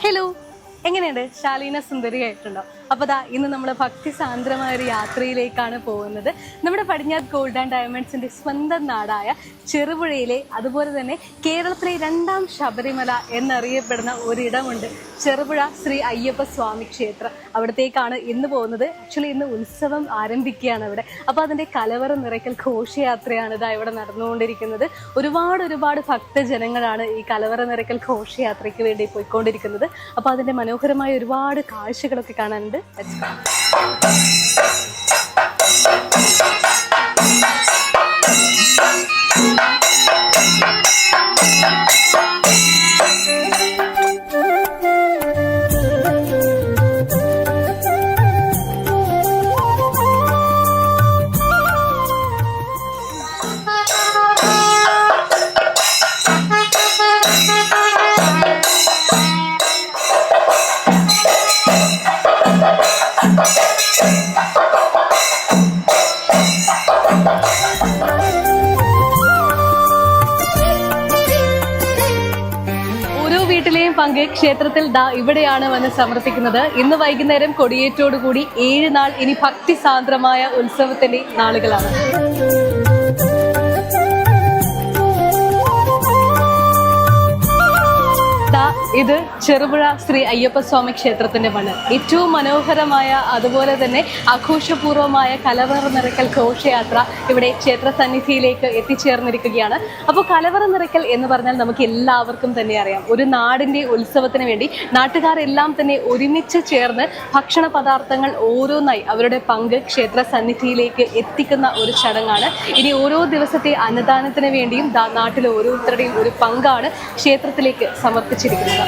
Hello, എങ്ങനെയുണ്ട്? ശാലീന സുന്ദരിയായിട്ടുണ്ടോ? അപ്പോൾ ദാ ഇന്ന് നമ്മൾ ഭക്തിസാന്ദ്രമായ ഒരു യാത്രയിലേക്കാണ് പോകുന്നത്. നമ്മുടെ പടിഞ്ഞാറ് ഗോൾഡ് ആൻഡ് ഡയമണ്ട്സിൻ്റെ സ്വന്തം നാടായ ചെറുപുഴയിലെ, അതുപോലെ തന്നെ കേരളത്തിലെ രണ്ടാം ശബരിമല എന്നറിയപ്പെടുന്ന ഒരിടമുണ്ട്, ചെറുപുഴ ശ്രീ അയ്യപ്പ സ്വാമി ക്ഷേത്രം. അവിടത്തേക്കാണ് ഇന്ന് പോകുന്നത്. ആക്ച്വലി ഇന്ന് ഉത്സവം ആരംഭിക്കുകയാണ് അവിടെ. അപ്പോൾ അതിൻ്റെ കലവറ നിറയ്ക്കൽ ഘോഷയാത്രയാണ് ഇതാ ഇവിടെ നടന്നുകൊണ്ടിരിക്കുന്നത്. ഒരുപാട് ഭക്തജനങ്ങളാണ് ഈ കലവറ നിറയ്ക്കൽ ഘോഷയാത്രയ്ക്ക് വേണ്ടി പോയിക്കൊണ്ടിരിക്കുന്നത്. അപ്പോൾ അതിൻ്റെ മനോഹരമായ ഒരുപാട് കാഴ്ചകളൊക്കെ കാണാനുണ്ട്. Let's go. വീട്ടിലെയും പങ്ക് ക്ഷേത്രത്തിൽ ഇവിടെയാണ് വന്ന് സമർപ്പിക്കുന്നത്. ഇന്ന് വൈകുന്നേരം കൊടിയേറ്റോടുകൂടി 7 നാൾ ഇനി ഭക്തിസാന്ദ്രമായ ഉത്സവത്തിന്റെ നാളുകളാണ്. ഇത് ചെറുപുഴ ശ്രീ അയ്യപ്പ സ്വാമി ക്ഷേത്രത്തിന്റെ മണ്ണ്. ഏറ്റവും മനോഹരമായ, അതുപോലെ തന്നെ ആഘോഷപൂർവമായ കലവറ നിറയ്ക്കൽ ഘോഷയാത്ര ഇവിടെ ക്ഷേത്ര സന്നിധിയിലേക്ക് എത്തിച്ചേർന്നിരിക്കുകയാണ്. അപ്പോൾ കലവറ നിറയ്ക്കൽ എന്ന് പറഞ്ഞാൽ നമുക്ക് എല്ലാവർക്കും തന്നെ അറിയാം, ഒരു നാടിന്റെ ഉത്സവത്തിന് വേണ്ടി നാട്ടുകാരെല്ലാം തന്നെ ഒരുമിച്ച് ചേർന്ന് ഭക്ഷണ പദാർത്ഥങ്ങൾ ഓരോന്നായി അവരുടെ പങ്ക് ക്ഷേത്ര സന്നിധിയിലേക്ക് എത്തിക്കുന്ന ഒരു ചടങ്ങാണ്. ഇനി ഓരോ ദിവസത്തെ അന്നദാനത്തിന് വേണ്ടിയും നാട്ടിലെ ഓരോരുത്തരുടെയും ഒരു പങ്കാണ് ക്ഷേത്രത്തിലേക്ക് സമർപ്പിച്ചിരിക്കുന്നത്.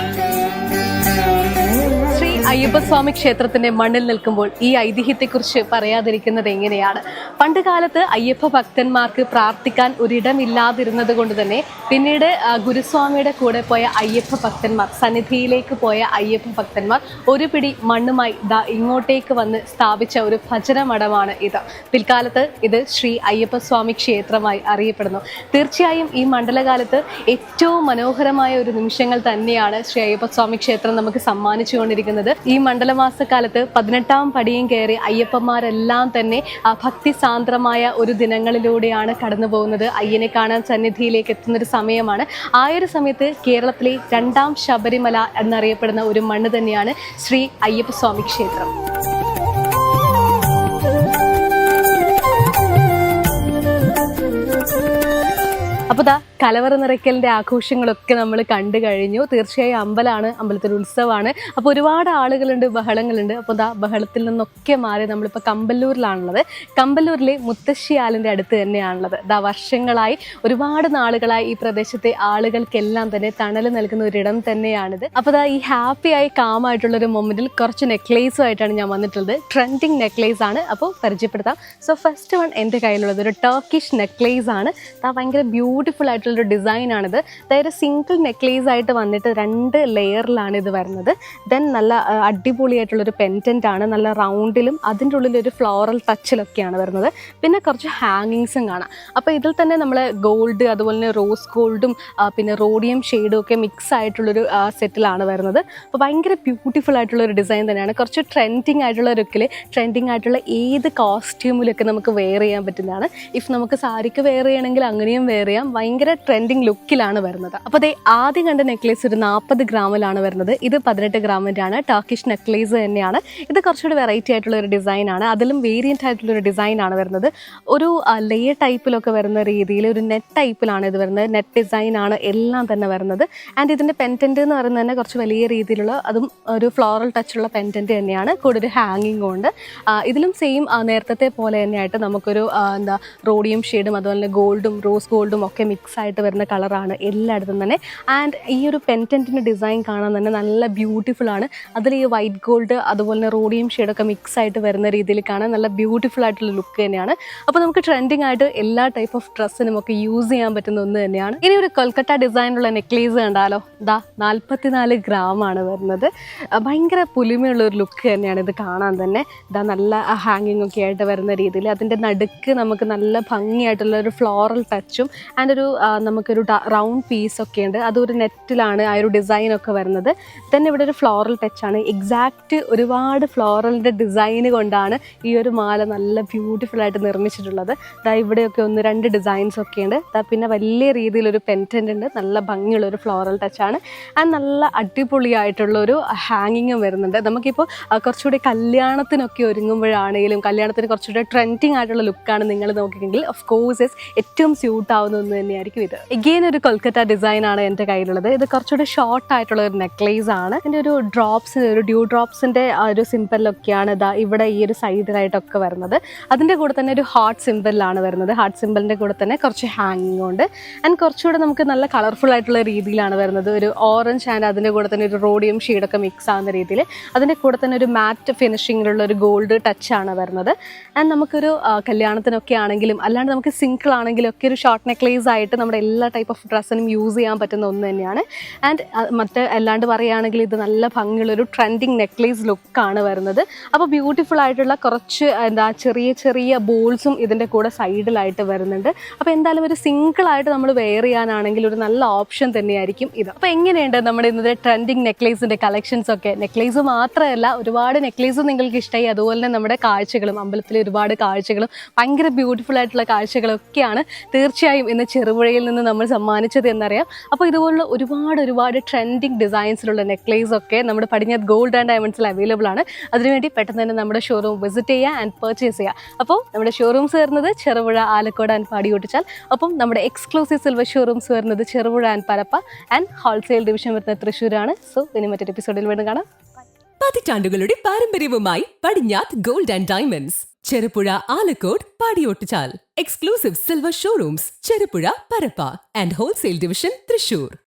ശ്രീ അയ്യപ്പസ്വാമി ക്ഷേത്രത്തിന്റെ മണ്ണിൽ നിൽക്കുമ്പോൾ ഈ ഐതിഹ്യത്തെക്കുറിച്ച് പറയാതിരിക്കുന്നത് എങ്ങനെയാണ്? പണ്ട് കാലത്ത് അയ്യപ്പ ഭക്തന്മാർക്ക് പ്രാർത്ഥിക്കാൻ ഒരിടമില്ലാതിരുന്നത് കൊണ്ട് തന്നെ പിന്നീട് ഗുരുസ്വാമിയുടെ കൂടെ പോയ അയ്യപ്പ ഭക്തന്മാർ, സന്നിധിയിലേക്ക് പോയ അയ്യപ്പ ഭക്തന്മാർ ഒരു പിടി മണ്ണുമായി ഇങ്ങോട്ടേക്ക് വന്ന് സ്ഥാപിച്ച ഒരു ഭജന മഠമാണ് ഇത്. പിൽക്കാലത്ത് ഇത് ശ്രീ അയ്യപ്പസ്വാമി ക്ഷേത്രമായി അറിയപ്പെടുന്നു. തീർച്ചയായും ഈ മണ്ഡലകാലത്ത് ഏറ്റവും മനോഹരമായ ഒരു നിമിഷങ്ങൾ തന്നെയാണ് ശ്രീ അയ്യപ്പസ്വാമി ക്ഷേത്രം നമുക്ക് സമ്മാനിച്ചുകൊണ്ടിരിക്കുന്നത്. ഈ മണ്ഡലമാസക്കാലത്ത് 18ാം പടിയും കയറി അയ്യപ്പന്മാരെല്ലാം തന്നെ ഭക്തിസാന്ദ്രമായ ഒരു ദിനങ്ങളിലൂടെയാണ് കടന്നു പോകുന്നത്. അയ്യനെ കാണാൻ സന്നിധിയിലേക്ക് എത്തുന്നൊരു സമയമാണ്. ആ ഒരു സമയത്ത് കേരളത്തിലെ രണ്ടാം ശബരിമല എന്നറിയപ്പെടുന്ന ഒരു മണ്ണ് തന്നെയാണ് ശ്രീ അയ്യപ്പസ്വാമി ക്ഷേത്രം. അപ്പോൾ കലവറ നിറയ്ക്കലിൻ്റെ ആഘോഷങ്ങളൊക്കെ നമ്മൾ കണ്ടു കഴിഞ്ഞു. തീർച്ചയായും അമ്പലമാണ്, അമ്പലത്തിൽ ഉത്സവമാണ്. അപ്പോൾ ഒരുപാട് ആളുകളുണ്ട്, ബഹളങ്ങളുണ്ട്. അപ്പോൾ ബഹളത്തിൽ നിന്നൊക്കെ മാറി നമ്മളിപ്പോൾ കമ്പല്ലൂരിലാണുള്ളത്. കമ്പല്ലൂരിലെ മുത്തശ്ശിയാലിൻ്റെ അടുത്ത് തന്നെയാണുള്ളത്. വർഷങ്ങളായി, ഒരുപാട് നാളുകളായി ഈ പ്രദേശത്തെ ആളുകൾക്കെല്ലാം തന്നെ തണൽ നൽകുന്ന ഒരിടം തന്നെയാണിത്. അപ്പോൾ ഈ ഹാപ്പിയായി കാമായിട്ടുള്ളൊരു മൊമെൻറ്റിൽ കുറച്ച് നെക്ലേസുമായിട്ടാണ് ഞാൻ വന്നിട്ടുള്ളത്. ട്രെൻഡിങ് നെക്ലേസ് ആണ്. അപ്പോൾ പരിചയപ്പെടുത്താം. സോ ഫസ്റ്റ് വൺ എൻ്റെ കയ്യിലുള്ളത് ഒരു ടർക്കിഷ് നെക്ലേസ് ആണ്. ഭയങ്കര ബ്യൂട്ടിഫുൾ ആയിട്ടുള്ളൊരു ഡിസൈനാണിത്. അതായത് സിംഗിൾ നെക്ലേസ് ആയിട്ട് വന്നിട്ട് 2 ലെയറിലാണ് ഇത് വരുന്നത്. ദെൻ നല്ല അടിപൊളിയായിട്ടുള്ളൊരു പെൻഡൻ്റ് ആണ്, നല്ല റൗണ്ടിലും അതിൻ്റെ ഉള്ളിലൊരു ഫ്ലോറൽ ടച്ചിലൊക്കെയാണ് വരുന്നത്. പിന്നെ കുറച്ച് ഹാങ്ങിങ്സും കാണാം. അപ്പോൾ ഇതിൽ തന്നെ നമ്മൾ ഗോൾഡ്, അതുപോലെ തന്നെ റോസ് ഗോൾഡും പിന്നെ റോഡിയം ഷെയ്ഡും ഒക്കെ മിക്സ് ആയിട്ടുള്ളൊരു സെറ്റിലാണ് വരുന്നത്. അപ്പോൾ ഭയങ്കര ബ്യൂട്ടിഫുൾ ആയിട്ടുള്ളൊരു ഡിസൈൻ തന്നെയാണ്. കുറച്ച് ട്രെൻഡിങ് ആയിട്ടുള്ള ലുക്കിൽ, ട്രെൻഡിങ് ആയിട്ടുള്ള ഏത് കോസ്റ്റ്യൂമിലൊക്കെ നമുക്ക് വെയർ ചെയ്യാൻ പറ്റുന്നതാണ്. ഇഫ് നമുക്ക് സാരിക്ക് വെയർ ചെയ്യണമെങ്കിൽ അങ്ങനെയും വെയർ ചെയ്യാം. ഭയങ്കര ട്രെൻഡിങ് ലുക്കിലാണ് വരുന്നത്. അപ്പോൾ ആദ്യം കണ്ട നെക്ലേസ് ഒരു 40 ഗ്രാമിലാണ് വരുന്നത്. ഇത് 18 ഗ്രാമിൻ്റെ ആണ്. ടർക്കിഷ് നെക്ലേസ് തന്നെയാണ്. ഇത് കുറച്ചുകൂടി വെറൈറ്റി ആയിട്ടുള്ള ഒരു ഡിസൈനാണ്. അതിലും വേരിയൻ്റ് ആയിട്ടുള്ളൊരു ഡിസൈനാണ് വരുന്നത്. ഒരു ലെയർ ടൈപ്പിലൊക്കെ വരുന്ന രീതിയിൽ ഒരു നെറ്റ് ടൈപ്പിലാണ് ഇത് വരുന്നത്. നെറ്റ് ഡിസൈനാണ് എല്ലാം തന്നെ വരുന്നത്. ആൻഡ് ഇതിൻ്റെ പെൻഡൻറ്റ് എന്ന് പറയുന്നത് തന്നെ കുറച്ച് വലിയ രീതിയിലുള്ള, അതും ഒരു ഫ്ലോറൽ ടച്ചുള്ള പെൻഡൻറ്റ് തന്നെയാണ്. കൂടെ ഒരു ഹാങ്ങിങ് ഉണ്ട്. ഇതിലും സെയിം നേരത്തെ പോലെ തന്നെയായിട്ട് നമുക്കൊരു റോഡിയം ഷെയ്ഡും അതുപോലെ ഗോൾഡും റോസ് ഗോൾഡും ഒക്കെ മിക്സ് ആയിട്ട് വരുന്ന കളറാണ് എല്ലായിടത്തും തന്നെ. ആൻഡ് ഈ ഒരു പെൻഡൻറ്റിൻ്റെ ഡിസൈൻ കാണാൻ തന്നെ നല്ല ബ്യൂട്ടിഫുൾ ആണ്. അതിൽ ഈ വൈറ്റ് ഗോൾഡ് അതുപോലെ തന്നെ റോഡിയം ഷെയ്ഡൊക്കെ മിക്സ് ആയിട്ട് വരുന്ന രീതിയിൽ കാണാൻ നല്ല ബ്യൂട്ടിഫുൾ ആയിട്ടുള്ള ലുക്ക് തന്നെയാണ്. അപ്പോൾ നമുക്ക് ട്രെൻഡിങ് ആയിട്ട് എല്ലാ ടൈപ്പ് ഓഫ് ഡ്രസ്സിനും ഒക്കെ യൂസ് ചെയ്യാൻ പറ്റുന്ന ഒന്ന് തന്നെയാണ്. ഇനി ഒരു കൊൽക്കത്ത ഡിസൈനുള്ള നെക്ലേസ് കണ്ടാലോ, 44 ഗ്രാമാണ് വരുന്നത്. ഭയങ്കര പുലിമയുള്ള ഒരു ലുക്ക് തന്നെയാണ് ഇത് കാണാൻ തന്നെ. നല്ല ഹാങ്ങിങ് ഒക്കെ ആയിട്ട് വരുന്ന രീതിയിൽ അതിൻ്റെ നടുക്ക് നമുക്ക് നല്ല ഭംഗിയായിട്ടുള്ള ഒരു ഫ്ലോറൽ ടച്ചും ആൻഡ് നമുക്കൊരു റൗണ്ട് പീസൊക്കെ ഉണ്ട്, അതൊരു നെറ്റിലാണ് ആ ഒരു ഡിസൈനൊക്കെ വരുന്നത്. തന്നെ ഇവിടെ ഒരു ഫ്ലോറൽ ടച്ചാണ്, എക്സാക്റ്റ് ഒരുപാട് ഫ്ലോറലിൻ്റെ ഡിസൈൻ കൊണ്ടാണ് ഈ ഒരു മാല നല്ല ബ്യൂട്ടിഫുൾ ആയിട്ട് നിർമ്മിച്ചിട്ടുള്ളത്. ഇവിടെയൊക്കെ 1-2 ഡിസൈൻസ് ഒക്കെ ഉണ്ട്. പിന്നെ വലിയ രീതിയിലൊരു പെൻറ്റൻ്റ് ഉണ്ട്, നല്ല ഭംഗിയുള്ളൊരു ഫ്ലോറൽ ടച്ചാണ്. ആൻഡ് നല്ല അടിപൊളിയായിട്ടുള്ളൊരു ഹാങ്ങിങ്ങും വരുന്നുണ്ട്. നമുക്കിപ്പോൾ കുറച്ചുകൂടി കല്യാണത്തിനൊക്കെ ഒരുങ്ങുമ്പോഴാണെങ്കിലും കല്യാണത്തിന് കുറച്ചുകൂടി ട്രെൻഡിങ് ആയിട്ടുള്ള ലുക്കാണ് നിങ്ങൾ നോക്കിയെങ്കിൽ ഓഫ് കോഴ്സ് ഏറ്റവും സ്യൂട്ട് ആവുന്ന ഒന്ന് തന്നെയായിരിക്കും ഇത്. എഗെയിൻ ഒരു കൊൽക്കത്ത ഡിസൈനാണ് എൻ്റെ കയ്യിലുള്ളത്. ഇത് കുറച്ചുകൂടി ഷോർട്ട് ആയിട്ടുള്ള ഒരു നെക്ലേസ് ആണ്. ഇതിൻ്റെ ഒരു ഡ്യൂ ഡ്രോപ്സിൻ്റെ ഒരു സിമ്പിളൊക്കെയാണ് ഇവിടെ ഈ ഒരു സൈഡിലായിട്ടൊക്കെ വരുന്നത്. അതിൻ്റെ കൂടെ തന്നെ ഒരു ഹാർട്ട് സിമ്പിളാണ് വരുന്നത്. ഹാർട്ട് സിമ്പിളിൻ്റെ കൂടെ തന്നെ കുറച്ച് ഹാങ്ങിങ് ഉണ്ട്. ആൻഡ് കുറച്ചുകൂടെ നമുക്ക് നല്ല കളർഫുൾ ആയിട്ടുള്ള രീതിയിലാണ് വരുന്നത്. ഒരു ഓറഞ്ച് ആൻഡ് അതിൻ്റെ കൂടെ തന്നെ ഒരു റോഡിയം ഷെയ്ഡൊക്കെ മിക്സ് ആവുന്ന രീതിയിൽ, അതിൻ്റെ കൂടെ തന്നെ ഒരു മാറ്റ് ഫിനിഷിങ്ങിലുള്ള ഒരു ഗോൾഡ് ടച്ചാണ് വരുന്നത്. ആൻഡ് നമുക്കൊരു കല്യാണത്തിനൊക്കെ ആണെങ്കിലും അല്ലാണ്ട് നമുക്ക് സിംഗിൾ ആണെങ്കിലും ഒക്കെ ഒരു ഷോർട്ട് നെക്ലേസ് ആയിട്ട് നമ്മുടെ എല്ലാ ടൈപ്പ് ഓഫ് ഡ്രസ്സിനും യൂസ് ചെയ്യാൻ പറ്റുന്ന ഒന്ന് തന്നെയാണ്. ആൻഡ് അല്ലാണ്ട് പറയുകയാണെങ്കിൽ ഇത് നല്ല ഭംഗിയുള്ളൊരു ട്രെൻഡിങ് നെക്ലേസ് ലുക്കാണ് വരുന്നത്. അപ്പോൾ ബ്യൂട്ടിഫുൾ ആയിട്ടുള്ള കുറച്ച് ചെറിയ ചെറിയ ബോൾസും ഇതിൻ്റെ കൂടെ സൈഡിലായിട്ട് വരുന്നുണ്ട്. അപ്പോൾ എന്തായാലും ഒരു സിംഗിളായിട്ട് നമ്മൾ വെയർ ചെയ്യാനാണെങ്കിൽ ഒരു നല്ല ഓപ്ഷൻ തന്നെയായിരിക്കും ഇത്. അപ്പോൾ എങ്ങനെയുണ്ട് നമ്മുടെ ഇന്നത്തെ ട്രെൻഡിങ് നെക്ലേസിൻ്റെ കളക്ഷൻസ് ഒക്കെ? നെക്ലേസ് മാത്രമല്ല, ഒരുപാട് നെക്ലേസ് നിങ്ങൾക്ക് ഇഷ്ടമായി, അതുപോലെ തന്നെ നമ്മുടെ കാഴ്ചകളും അമ്പലത്തിലെ ഒരുപാട് കാഴ്ചകളും ഭയങ്കര ബ്യൂട്ടിഫുൾ ആയിട്ടുള്ള കാഴ്ചകളൊക്കെയാണ് തീർച്ചയായും ഇന്ന് ചെറുപുഴയിൽ നിന്ന് നമ്മൾ സമ്മാനിച്ചത് എന്നറിയാം. അപ്പോൾ ഇതുപോലുള്ള ഒരുപാട് ട്രെൻഡിങ് ഡിസൈൻസിലുള്ള നെക്ലേസ് ഒക്കെ നമ്മുടെ പടിഞ്ഞാറ് ഗോൾഡ് ആൻഡ് ഡയമണ്ട്സിൽ അവൈലബിൾ ആണ്. അതിനുവേണ്ടി പെട്ടെന്ന് തന്നെ നമ്മുടെ ഷോറൂം വിസിറ്റ് ചെയ്യുക ആൻഡ് പർച്ചേസ് ചെയ്യുക. അപ്പോൾ നമ്മുടെ ഷോറൂംസ് വരുന്നത് ചെറുപുഴ, ആലക്കോട് ആൻഡ് പാടിയോട്ടിച്ചാൽ. അപ്പം നമ്മുടെ എക്സ്ക്ലൂസീവ് സിൽവർ ഷോറൂംസ് വരുന്നത് Cherupuzha and Parappa, and wholesale division വരുന്നത് തൃശ്ശൂരാണ്. സോ ഇനി മറ്റൊരു എപ്പിസോഡിൽ വീണ്ടും കാണാം. പതിറ്റാണ്ടുകളുടെ പാരമ്പര്യവുമായി Padinjath gold and diamonds, Cherupuzha, Alakode, Padiyottuchal. Exclusive silver showrooms Cherupuzha, Parappa and wholesale division Thrissur.